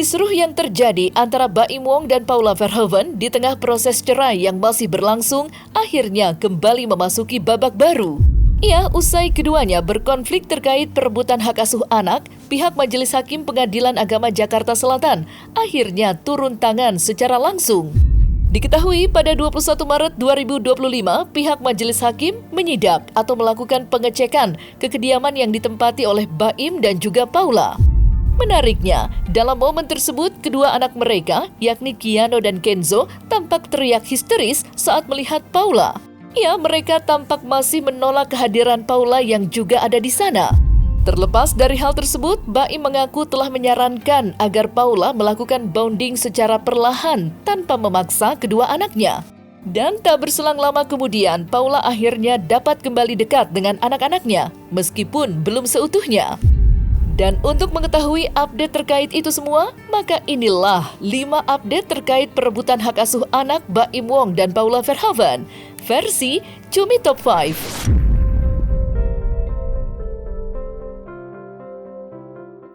Kisruh yang terjadi antara Baim Wong dan Paula Verhoeven di tengah proses cerai yang masih berlangsung akhirnya kembali memasuki babak baru. Ya, usai keduanya berkonflik terkait perebutan hak asuh anak, pihak Majelis Hakim Pengadilan Agama Jakarta Selatan akhirnya turun tangan secara langsung. Diketahui pada 21 Maret 2025, pihak Majelis Hakim menyidak atau melakukan pengecekan ke kediaman yang ditempati oleh Baim dan juga Paula. Menariknya, dalam momen tersebut, kedua anak mereka, yakni Kiano dan Kenzo, tampak teriak histeris saat melihat Paula. Ya, mereka tampak masih menolak kehadiran Paula yang juga ada di sana. Terlepas dari hal tersebut, Baim mengaku telah menyarankan agar Paula melakukan bonding secara perlahan tanpa memaksa kedua anaknya. Dan tak berselang lama kemudian, Paula akhirnya dapat kembali dekat dengan anak-anaknya, meskipun belum seutuhnya. Dan untuk mengetahui update terkait itu semua, maka inilah 5 update terkait perebutan hak asuh anak Baim Wong dan Paula Verhoeven, versi Cumi Top 5.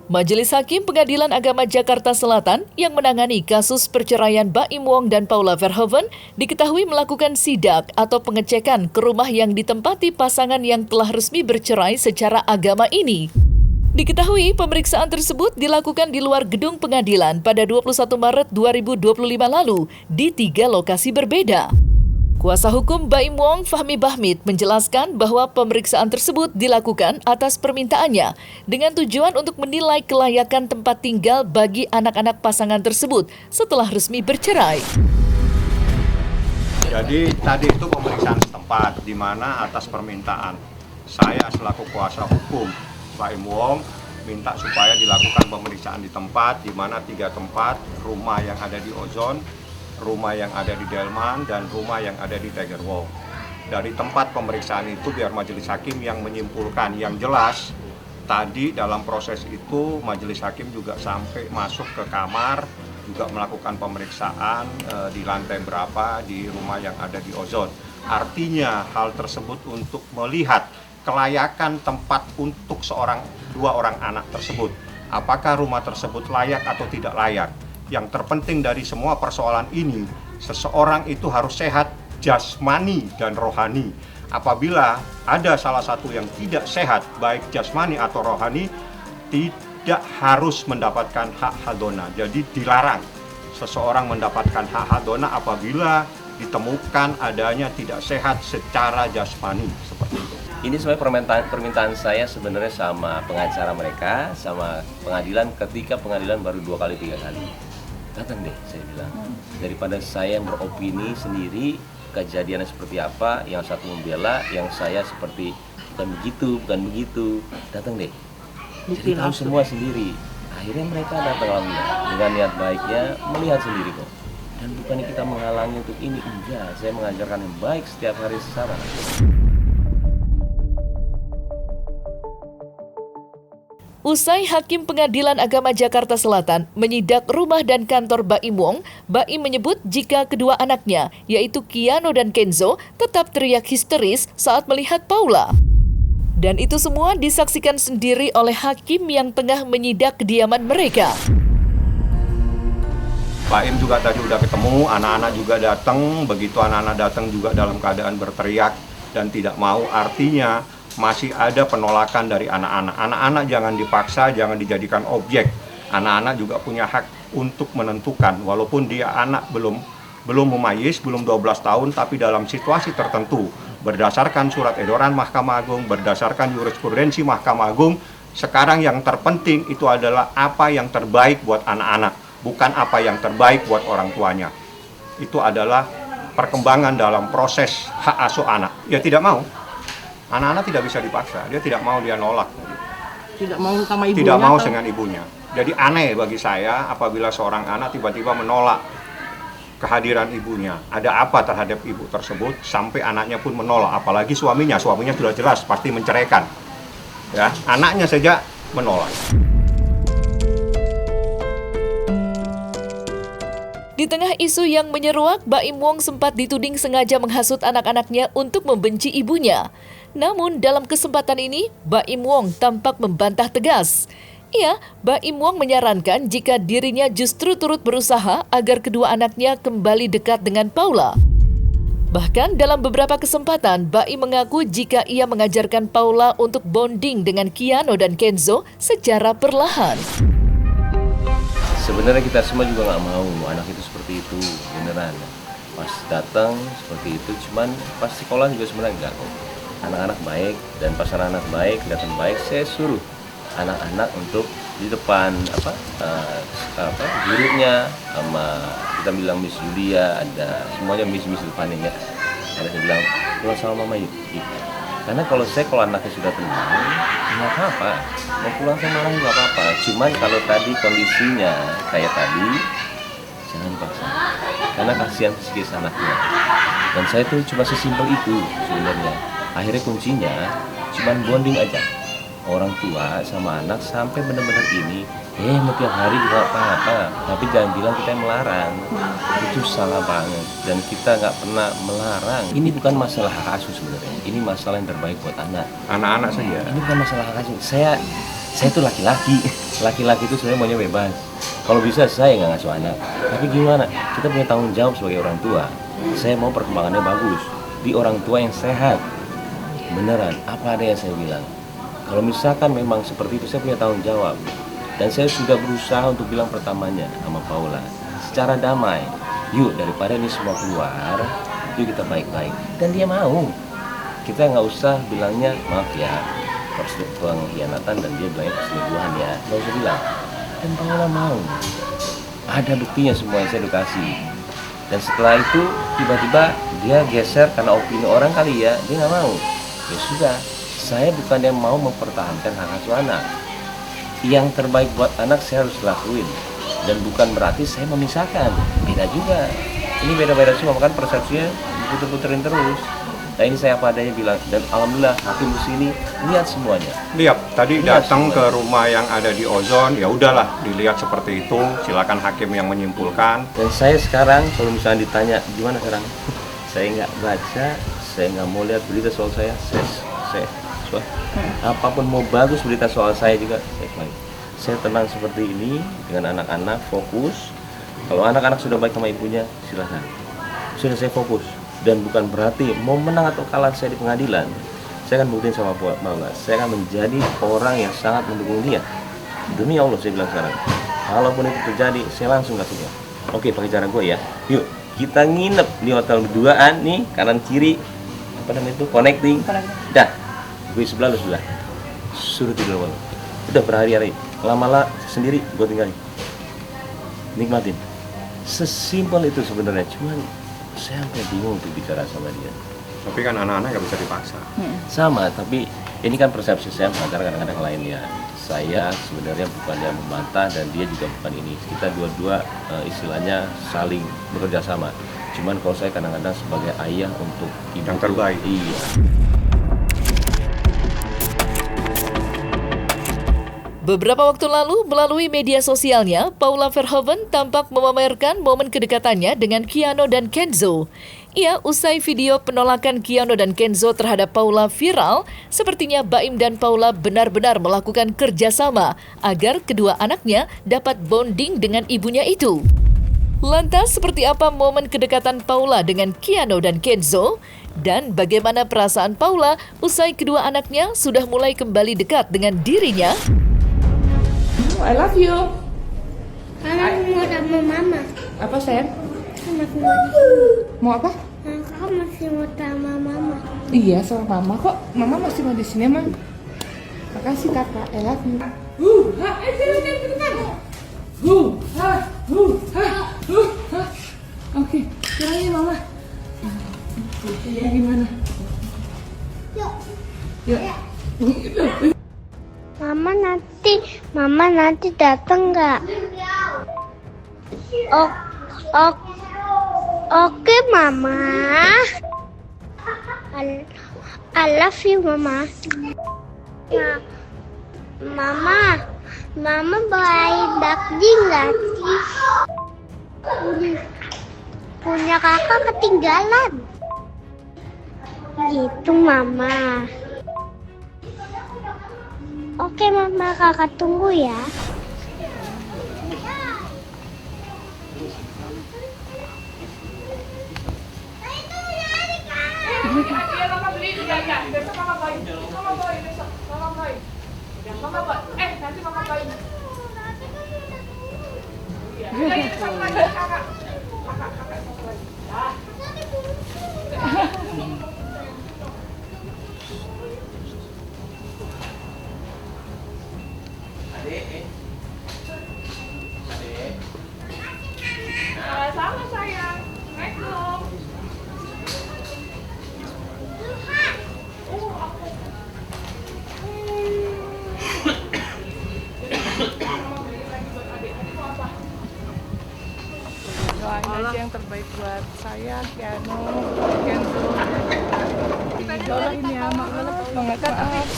Majelis Hakim Pengadilan Agama Jakarta Selatan yang menangani kasus perceraian Baim Wong dan Paula Verhoeven diketahui melakukan sidak atau pengecekan ke rumah yang ditempati pasangan yang telah resmi bercerai secara agama ini. Diketahui pemeriksaan tersebut dilakukan di luar gedung pengadilan pada 21 Maret 2025 lalu di 3 lokasi berbeda. Kuasa hukum Baim Wong, Fahmi Bahmid, menjelaskan bahwa pemeriksaan tersebut dilakukan atas permintaannya dengan tujuan untuk menilai kelayakan tempat tinggal bagi anak-anak pasangan tersebut setelah resmi bercerai. Jadi tadi itu pemeriksaan setempat di mana atas permintaan saya selaku kuasa hukum Baim Wong minta supaya dilakukan pemeriksaan di tempat, di mana 3 tempat, rumah yang ada di Ozon, rumah yang ada di Delman, dan rumah yang ada di Tiger Walk. Dari tempat pemeriksaan itu biar majelis hakim yang menyimpulkan. Yang jelas, tadi dalam proses itu majelis hakim juga sampai masuk ke kamar, juga melakukan pemeriksaan di lantai berapa di rumah yang ada di Ozon. Artinya hal tersebut untuk melihat kelayakan tempat untuk 2 orang anak tersebut. Apakah rumah tersebut layak atau tidak layak? Yang terpenting dari semua persoalan ini, seseorang itu harus sehat jasmani dan rohani. Apabila ada salah satu yang tidak sehat, baik jasmani atau rohani, tidak harus mendapatkan hak hadona. Jadi dilarang seseorang mendapatkan hak hadona apabila ditemukan adanya tidak sehat secara jasmani, seperti itu. Ini sebenarnya permintaan saya sebenarnya sama pengacara mereka, sama pengadilan ketika pengadilan baru 2 kali 3 kali. Datang deh, saya bilang. Daripada saya yang beropini sendiri, kejadiannya seperti apa, yang satu membela, yang saya seperti bukan begitu. Datang deh. Jadi tahu semua sendiri. Akhirnya mereka datang dengan niat baiknya melihat sendiri kok. Dan bukannya kita menghalangi untuk ini, enggak. Saya mengajarkan yang baik setiap hari secara. Usai Hakim Pengadilan Agama Jakarta Selatan menyidak rumah dan kantor Baim Wong, Baim menyebut jika kedua anaknya, yaitu Kiano dan Kenzo, tetap teriak histeris saat melihat Paula. Dan itu semua disaksikan sendiri oleh hakim yang tengah menyidak kediaman mereka. Baim juga tadi udah ketemu, anak-anak juga datang, begitu anak-anak datang juga dalam keadaan berteriak dan tidak mau, artinya masih ada penolakan dari anak-anak. Anak-anak jangan dipaksa, jangan dijadikan objek. Anak-anak juga punya hak untuk menentukan, walaupun dia anak belum memayis, belum 12 tahun, tapi dalam situasi tertentu, berdasarkan surat edaran Mahkamah Agung, berdasarkan jurisprudensi Mahkamah Agung, sekarang yang terpenting itu adalah apa yang terbaik buat anak-anak, bukan apa yang terbaik buat orang tuanya. Itu adalah perkembangan dalam proses hak asuh anak. Ya tidak mau. Anak-anak tidak bisa dipaksa, dia tidak mau, dia nolak. Tidak mau sama ibunya? Tidak mau dengan ibunya. Jadi aneh bagi saya apabila seorang anak tiba-tiba menolak kehadiran ibunya. Ada apa terhadap ibu tersebut sampai anaknya pun menolak, apalagi suaminya sudah jelas pasti menceraikan. Ya, anaknya saja menolak. Di tengah isu yang menyeruak, Baim Wong sempat dituding sengaja menghasut anak-anaknya untuk membenci ibunya. Namun dalam kesempatan ini, Baim Wong tampak membantah tegas. Ya, Baim Wong menyarankan jika dirinya justru turut berusaha agar kedua anaknya kembali dekat dengan Paula. Bahkan dalam beberapa kesempatan, Baim mengaku jika ia mengajarkan Paula untuk bonding dengan Keanu dan Kenzo secara perlahan. Sebenarnya kita semua juga nggak mau anak itu seperti itu, beneran. Pas datang seperti itu, cuman pas sekolah juga sebenarnya enggak kok. Anak-anak baik, dan pas anak-anak baik, kelihatan baik, saya suruh anak-anak untuk di depan gurunya, sama kita bilang Miss Julia, ada semuanya Miss depannya ya. Ada saya bilang pulang sama mama yuk. Karena kalau anaknya sudah tenang, nggak apa-apa, mau pulang sama mama nggak apa-apa. Cuman kalau tadi kondisinya kayak tadi, jangan paksa. Karena kasihan psikis anaknya. Dan saya tuh cuma sesimpel itu sebenarnya. Akhirnya kuncinya cuman bonding aja. Orang tua sama anak sampai benar-benar ini mau tiap hari juga apa-apa, tapi jangan bilang kita yang melarang. Itu salah banget, dan kita nggak pernah melarang. Ini bukan masalah hak asuh sebenarnya, ini masalah yang terbaik buat anak-anak saja. Ini bukan masalah hak asuh. Saya tuh laki-laki itu sebenarnya maunya bebas. Kalau bisa saya nggak ngasuh anak, tapi gimana, kita punya tanggung jawab sebagai orang tua. Saya mau perkembangannya bagus di orang tua yang sehat, beneran apa ada yang saya bilang. Kalau misalkan memang seperti itu, saya punya tanggung jawab. Dan saya sudah berusaha untuk bilang pertamanya sama Paula, secara damai, yuk daripada ini semua keluar, yuk kita baik-baik. Dan dia mau. Kita nggak usah bilangnya, maaf ya, pengkhianatan, dan dia bilangnya perselingkuhan ya. Nggak usah bilang. Dan Paula mau. Ada buktinya semua yang saya edukasi. Dan setelah itu, tiba-tiba dia geser karena opini orang kali ya, dia nggak mau. Ya sudah. Saya bukan yang mau mempertahankan hak asuh anak. Yang terbaik buat anak saya harus lakuin. Dan bukan berarti saya memisahkan. Beda juga. Ini beda-beda semua, kan persepsinya diputer-puterin terus. Nah ini saya apa adanya bilang. Dan alhamdulillah hakim di sini lihat semuanya. Lihat, tadi datang ke rumah yang ada di Ozon, ya udahlah dilihat seperti itu. Silakan hakim yang menyimpulkan. Dan saya sekarang kalau misalnya ditanya gimana sekarang, saya nggak baca, saya nggak mau lihat berita soal saya apapun mau bagus berita soal saya juga saya tenang seperti ini dengan anak-anak, fokus. Kalau anak-anak sudah baik sama ibunya, silakan. Sudah saya fokus, dan bukan berarti mau menang atau kalah saya di pengadilan. Saya akan buktiin sama Paula, saya akan menjadi orang yang sangat mendukung dia. Demi Allah saya bilang sekarang, kalaupun itu terjadi, saya langsung kasih dia. Oke, pakai cara gue ya. Yuk, kita nginep di hotel berduaan nih, kanan kiri, apa namanya itu, connecting. Dah, gue sebelah lu sebelah. Suruh tidur malam. Udah berhari-hari. Lama-lama sendiri gue tinggalin. Nikmatin. Sesimpel itu sebenarnya. Cuman saya sampai bingung untuk bicara sama dia. Tapi kan anak-anak nggak bisa dipaksa. Sama, tapi ini kan persepsi saya antara kadang-kadang lainnya. Saya sebenarnya bukan yang membantah dan dia juga bukan ini. Kita dua-dua istilahnya saling bekerja sama. Cuman kalau saya kadang-kadang sebagai ayah untuk ibu yang terbaik. Iya. Beberapa waktu lalu, melalui media sosialnya, Paula Verhoeven tampak memamerkan momen kedekatannya dengan Keanu dan Kenzo. Ia usai video penolakan Keanu dan Kenzo terhadap Paula viral, sepertinya Baim dan Paula benar-benar melakukan kerjasama agar kedua anaknya dapat bonding dengan ibunya itu. Lantas, seperti apa momen kedekatan Paula dengan Keanu dan Kenzo? Dan bagaimana perasaan Paula usai kedua anaknya sudah mulai kembali dekat dengan dirinya? I love you. Kamu mau sama mama? Apa sayang? Masih Mau apa? Kamu masih mau sama mama? Iya sama mama kok. Mama masih mau di sini emang. Makasih kakak. I love you. Oke, bilangin mama. Gimana? Yuk. Mama nanti datang nggak? Oke, Mama. I love you, Mama. Mama bawain takjil nggak sih? Punya kakak ketinggalan. Gitu, Mama. Oke mama, kakak tunggu ya. Sama sayang. Assalamualaikum. Doain aja yang terbaik buat saya, Kiano, Kenzo. Doain ya, maaf banget.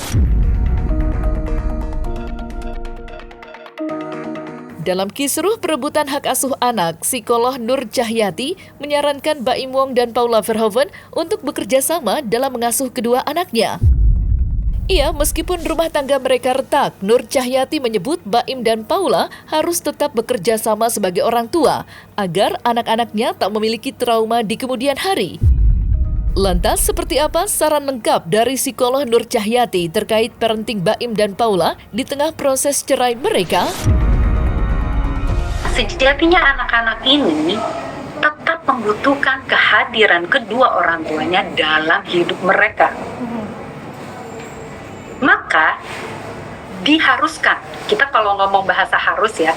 Dalam kisruh perebutan hak asuh anak, psikolog Nur Cahyati menyarankan Baim Wong dan Paula Verhoeven untuk bekerja sama dalam mengasuh kedua anaknya. Ia, meskipun rumah tangga mereka retak, Nur Cahyati menyebut Baim dan Paula harus tetap bekerja sama sebagai orang tua agar anak-anaknya tak memiliki trauma di kemudian hari. Lantas, seperti apa saran lengkap dari psikolog Nur Cahyati terkait parenting Baim dan Paula di tengah proses cerai mereka? Sejatinya anak-anak ini tetap membutuhkan kehadiran kedua orang tuanya dalam hidup mereka. Maka diharuskan, kita kalau ngomong bahasa harus ya,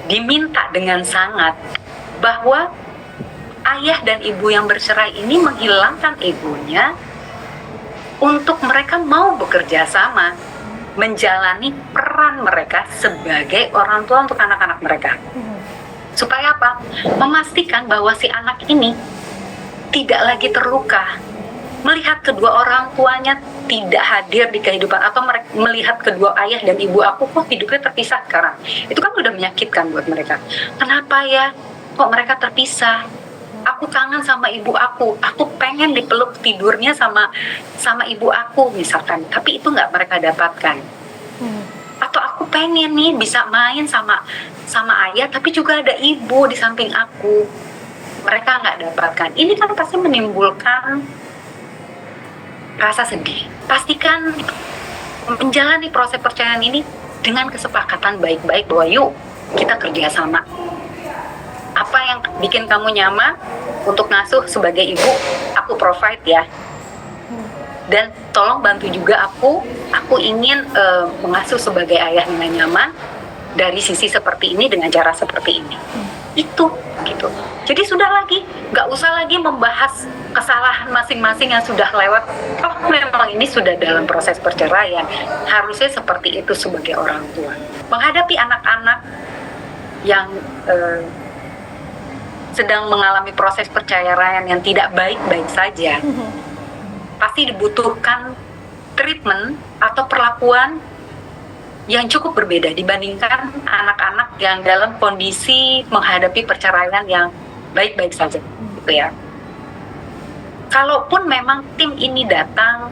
diminta dengan sangat bahwa ayah dan ibu yang bercerai ini menghilangkan egonya untuk mereka mau bekerja sama, menjalani peran mereka sebagai orang tua untuk anak-anak mereka. Supaya apa? Memastikan bahwa si anak ini tidak lagi terluka, melihat kedua orang tuanya tidak hadir di kehidupan, atau melihat kedua ayah dan ibu aku kok hidupnya terpisah sekarang. Itu kan udah menyakitkan buat mereka. Kenapa ya kok mereka terpisah? Aku kangen sama ibu aku pengen dipeluk tidurnya sama ibu aku misalkan, tapi itu nggak mereka dapatkan. Atau aku pengen nih bisa main sama ayah, tapi juga ada ibu di samping aku, mereka nggak dapatkan. Ini kan pasti menimbulkan rasa sedih. Pastikan menjalani proses perceraian ini dengan kesepakatan baik-baik bahwa yuk kita kerja sama. Apa yang bikin kamu nyaman untuk ngasuh sebagai ibu, aku provide ya. Dan tolong bantu juga aku ingin mengasuh sebagai ayah dengan nyaman dari sisi seperti ini, dengan cara seperti ini. Itu gitu. Jadi sudah lagi, nggak usah lagi membahas kesalahan masing-masing yang sudah lewat. Oh, memang ini sudah dalam proses perceraian. Harusnya seperti itu sebagai orang tua. Menghadapi anak-anak yang sedang mengalami proses perceraian yang tidak baik-baik saja, pasti dibutuhkan treatment atau perlakuan yang cukup berbeda dibandingkan anak-anak yang dalam kondisi menghadapi perceraian yang baik-baik saja, gitu ya. Kalaupun memang tim ini datang,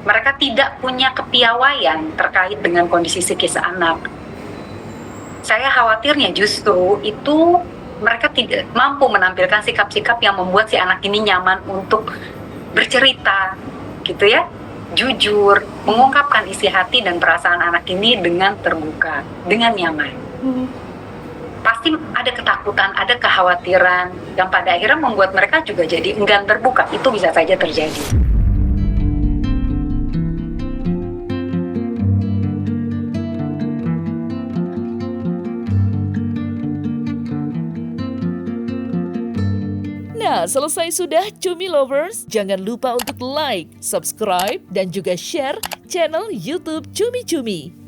mereka tidak punya kepiawaian terkait dengan kondisi psikis anak. Saya khawatirnya justru itu mereka tidak mampu menampilkan sikap-sikap yang membuat si anak ini nyaman untuk bercerita, gitu ya, jujur, mengungkapkan isi hati dan perasaan anak ini dengan terbuka, dengan nyaman. Pasti ada ketakutan, ada kekhawatiran, yang pada akhirnya membuat mereka juga jadi enggan terbuka. Itu bisa saja terjadi. Nah, selesai sudah Cumi Lovers. Jangan lupa untuk like, subscribe, dan juga share channel YouTube Cumi Cumi.